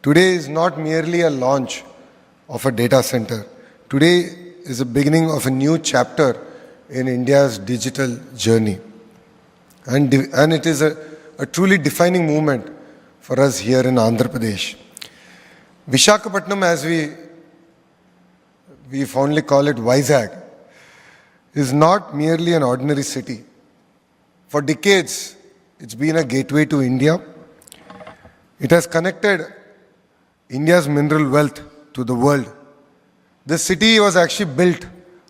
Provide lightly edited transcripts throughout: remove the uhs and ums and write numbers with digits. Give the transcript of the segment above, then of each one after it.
Today is not merely a launch of a data center. Today is the beginning of a new chapter in India's digital journey. And it is a truly defining moment for us here in Andhra Pradesh. Visakhapatnam, as we fondly call it Vizag, is not merely an ordinary city. For decades, it's been a gateway to India. It has connected India's mineral wealth to the world. This city was actually built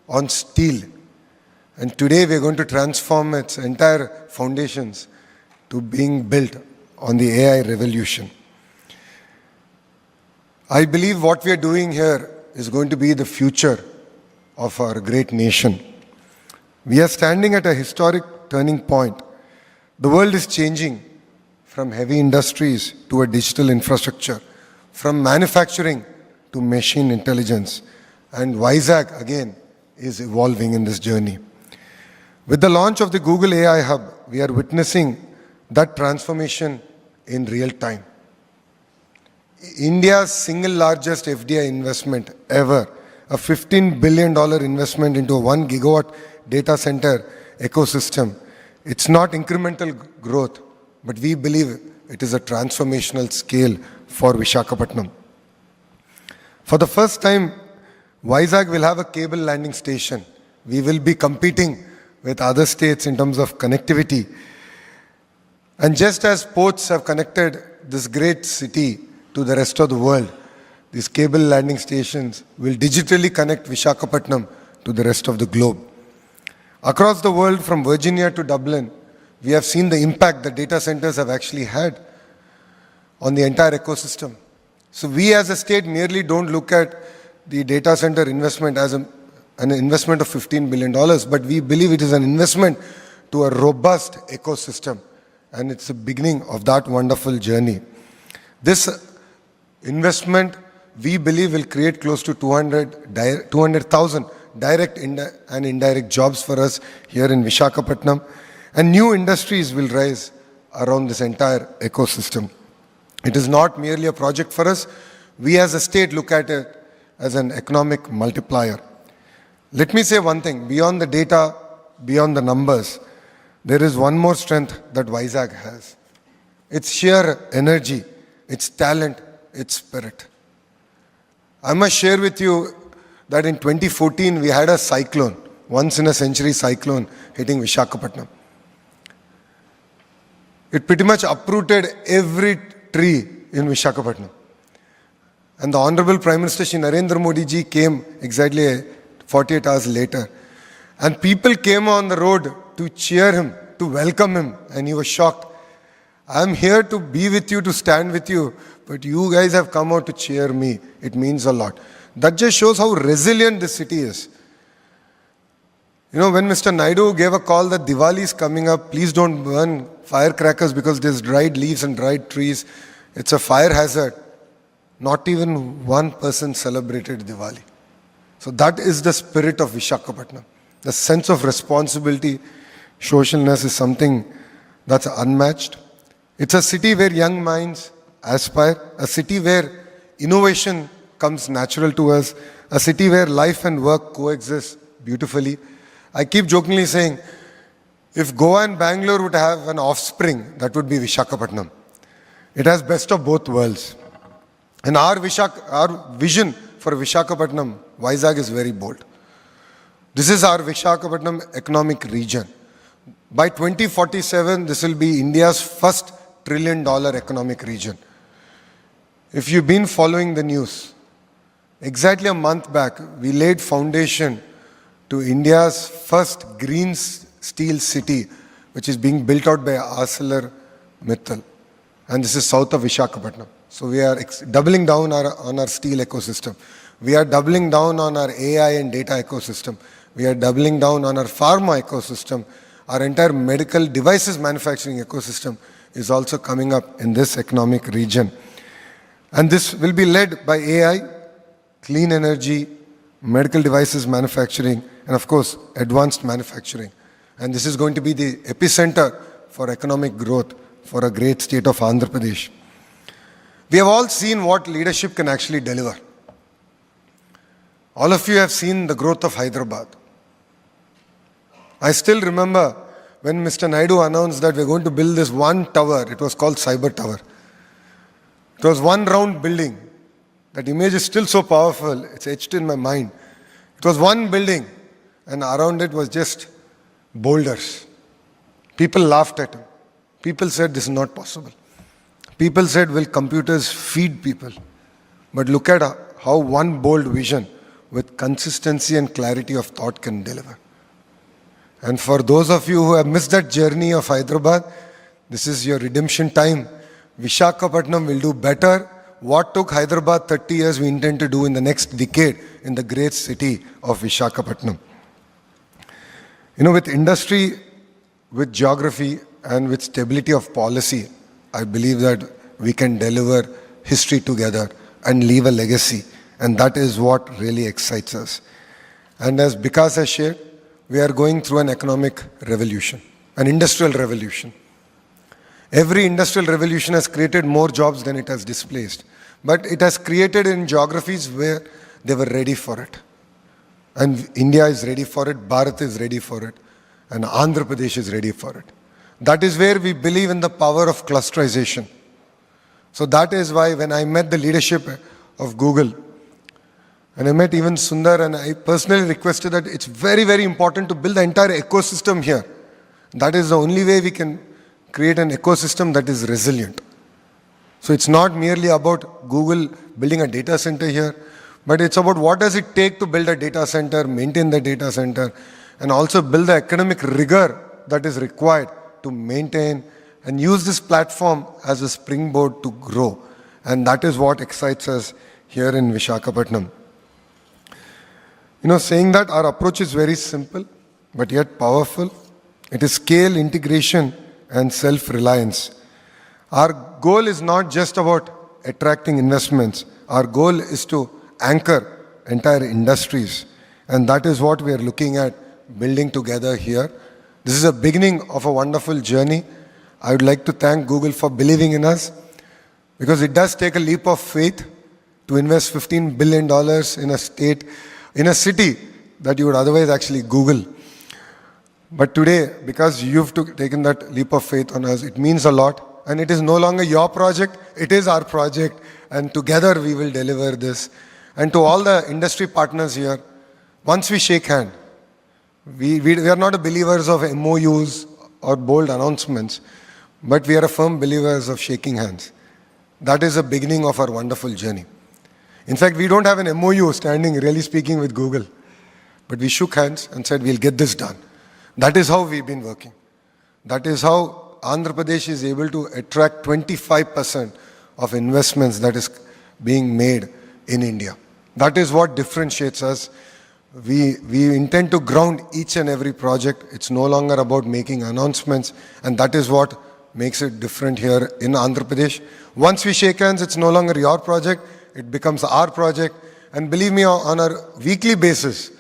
on steel. And today we are going to transform its entire foundations to being built on the AI revolution. I believe what we are doing here is going to be the future of our great nation. We are standing at a historic turning point. The world is changing from heavy industries to a digital infrastructure, from manufacturing to machine intelligence. And Vizag, again, is evolving in this journey. With the launch of the Google AI Hub, we are witnessing that transformation in real time. India's single largest FDI investment ever, a $15 billion investment into a 1 gigawatt data center ecosystem. It's not incremental growth, but we believe it is a transformational scale for Visakhapatnam. For the first time, Vizag will have a cable landing station. We will be competing with other states in terms of connectivity. And just as ports have connected this great city to the rest of the world, these cable landing stations will digitally connect Visakhapatnam to the rest of the globe. Across the world, from Virginia to Dublin, we have seen the impact that data centers have actually had on the entire ecosystem. So we as a state merely don't look at the data center investment as an investment of $15 billion, but we believe it is an investment to a robust ecosystem. And it's the beginning of that wonderful journey. This investment, we believe, will create close to 200,000 direct and indirect jobs for us here in Visakhapatnam. And new industries will rise around this entire ecosystem. It is not merely a project for us. We as a state look at it as an economic multiplier. Let me say one thing, beyond the data, beyond the numbers, there is one more strength that Vizag has. Its sheer energy, its talent, its spirit. I must share with you that in 2014 we had a cyclone, once in a century cyclone hitting Visakhapatnam. It pretty much uprooted every tree in Visakhapatnam. And the Honorable Prime Minister Shri Narendra Modi ji came exactly 48 hours later. And people came on the road to cheer him, to welcome him, and he was shocked. I'm here to be with you, to stand with you, but you guys have come out to cheer me. It means a lot. That just shows how resilient this city is. You know, when Mr. Naidu gave a call that Diwali is coming up, please don't burn firecrackers because there's dried leaves and dried trees. It's a fire hazard. Not even one person celebrated Diwali. So that is the spirit of Visakhapatnam. The sense of responsibility, socialness is something that's unmatched. It's a city where young minds aspire, a city where innovation comes natural to us, a city where life and work coexist beautifully. I keep jokingly saying, if Goa and Bangalore would have an offspring, that would be Visakhapatnam. It has best of both worlds. And our vision for Visakhapatnam, Vizag, is very bold. This is our Visakhapatnam economic region. By 2047, this will be India's first $1 trillion economic region. If you've been following the news, exactly a month back, we laid foundation to India's first green steel city, which is being built out by ArcelorMittal. And this is south of Visakhapatnam. So we are doubling down on our steel ecosystem. We are doubling down on our AI and data ecosystem. We are doubling down on our pharma ecosystem. Our entire medical devices manufacturing ecosystem is also coming up in this economic region. And this will be led by AI, clean energy, medical devices manufacturing, and of course, advanced manufacturing. And this is going to be the epicenter for economic growth for a great state of Andhra Pradesh. We have all seen what leadership can actually deliver. All of you have seen the growth of Hyderabad. I still remember when Mr. Naidu announced that we're going to build this one tower. It was called Cyber Tower. It was one round building. That image is still so powerful, it's etched in my mind. It was one building, and around it was just boulders. People laughed at him. People said, this is not possible. People said, will computers feed people? But look at how one bold vision with consistency and clarity of thought can deliver. And for those of you who have missed that journey of Hyderabad, this is your redemption time. Visakhapatnam will do better. What took Hyderabad 30 years, we intend to do in the next decade in the great city of Visakhapatnam. With industry, with geography, and with stability of policy, I believe that we can deliver history together and leave a legacy. And that is what really excites us. And as Vikas has shared, we are going through an economic revolution, an industrial revolution. Every industrial revolution has created more jobs than it has displaced. But it has created in geographies where they were ready for it. And India is ready for it, Bharat is ready for it, and Andhra Pradesh is ready for it. That is where we believe in the power of clusterization. So that is why when I met the leadership of Google, and I met even Sundar, and I personally requested that it's very, very important to build the entire ecosystem here. That is the only way we can create an ecosystem that is resilient. So it's not merely about Google building a data center here, but it's about what does it take to build a data center, maintain the data center, and also build the academic rigor that is required to maintain and use this platform as a springboard to grow. And that is what excites us here in Visakhapatnam. Saying that our approach is very simple, but yet powerful. It is scale, integration, and self-reliance. Our goal is not just about attracting investments. Our goal is to anchor entire industries. And that is what we are looking at building together here. This is a beginning of a wonderful journey. I would like to thank Google for believing in us, because it does take a leap of faith to invest $15 billion in a city that you would otherwise actually Google. But today, because you've taken that leap of faith on us, it means a lot. And it is no longer your project, it is our project. And together we will deliver this. And to all the industry partners here, once we shake hands, we are not believers of MOUs or bold announcements, but we are firm believers of shaking hands. That is the beginning of our wonderful journey. In fact, we don't have an MOU standing, really speaking, with Google. But we shook hands and said, we'll get this done. That is how we've been working. That is how Andhra Pradesh is able to attract 25% of investments that is being made in India. That is what differentiates us. We intend to ground each and every project. It's no longer about making announcements, and that is what makes it different here in Andhra Pradesh. Once we shake hands, it's no longer your project, it becomes our project. And believe me, on a weekly basis,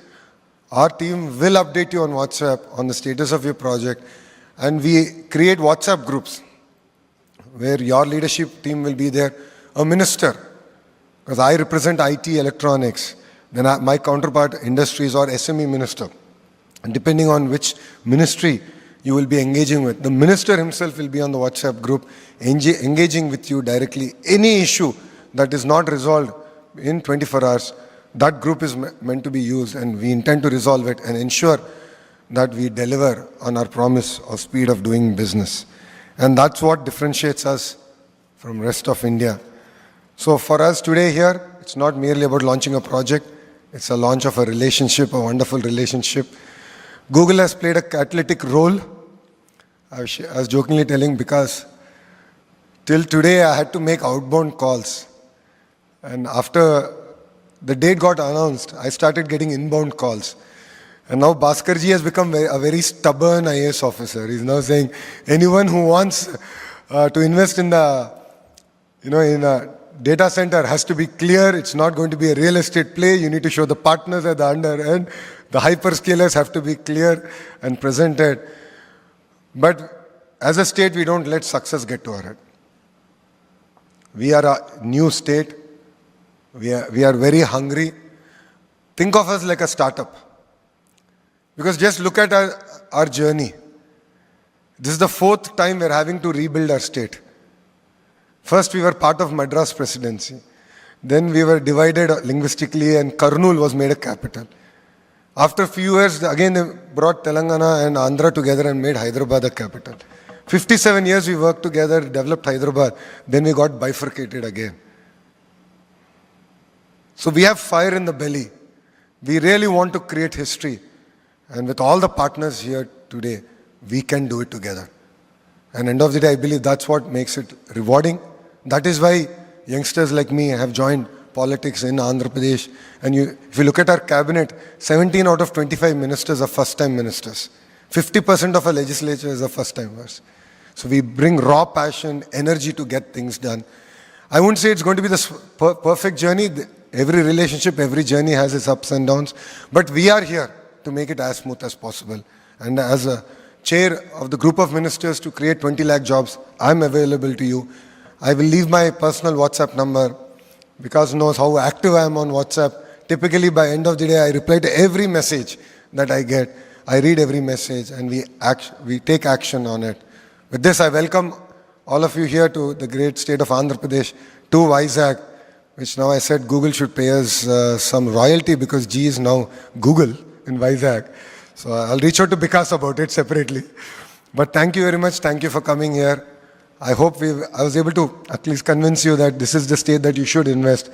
our team will update you on WhatsApp on the status of your project. And we create WhatsApp groups where your leadership team will be there. A minister, because I represent IT, electronics. Then my counterpart, industries or SME minister. And depending on which ministry you will be engaging with, the minister himself will be on the WhatsApp group, engaging with you directly. Any issue that is not resolved in 24 hours, that group is meant to be used, and we intend to resolve it and ensure that we deliver on our promise of speed of doing business. And that's what differentiates us from rest of India. So for us today here, it's not merely about launching a project, it's a launch of a relationship, a wonderful relationship. Google has played a catalytic role. I was jokingly telling, because till today I had to make outbound calls. And after the date got announced, I started getting inbound calls. And now Bhaskarji has become a very stubborn IAS officer. He's now saying, anyone who wants to invest in the, in a data center has to be clear. It's not going to be a real estate play. You need to show the partners at the under end. The hyperscalers have to be clear and presented. But as a state, we don't let success get to our head. We are a new state. We are very hungry. Think of us like a startup. Because just look at our journey. This is the fourth time we're having to rebuild our state. First, we were part of Madras presidency. Then we were divided linguistically and Kurnool was made a capital. After a few years, again they brought Telangana and Andhra together and made Hyderabad a capital. 57 years we worked together, developed Hyderabad. Then we got bifurcated again. So we have fire in the belly. We really want to create history. And with all the partners here today, we can do it together. And end of the day, I believe that's what makes it rewarding. That is why youngsters like me have joined politics in Andhra Pradesh. And if you look at our cabinet, 17 out of 25 ministers are first-time ministers. 50% of our legislature is a first-timers. So we bring raw passion, energy to get things done. I wouldn't say it's going to be the perfect journey. Every relationship, every journey has its ups and downs. But we are here to make it as smooth as possible. And as a chair of the group of ministers to create 20 lakh jobs, I'm available to you. I will leave my personal WhatsApp number. Because knows how active I am on WhatsApp. Typically by end of the day, I reply to every message that I get. I read every message and we take action on it. With this, I welcome all of you here to the great state of Andhra Pradesh, to Vizag, which now I said Google should pay us some royalty because G is now Google in Vizag. So I'll reach out to Vikas about it separately. But thank you very much. Thank you for coming here. I hope I was able to at least convince you that this is the state that you should invest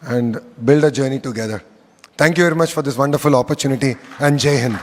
and build a journey together. Thank you very much for this wonderful opportunity and Jai Hind.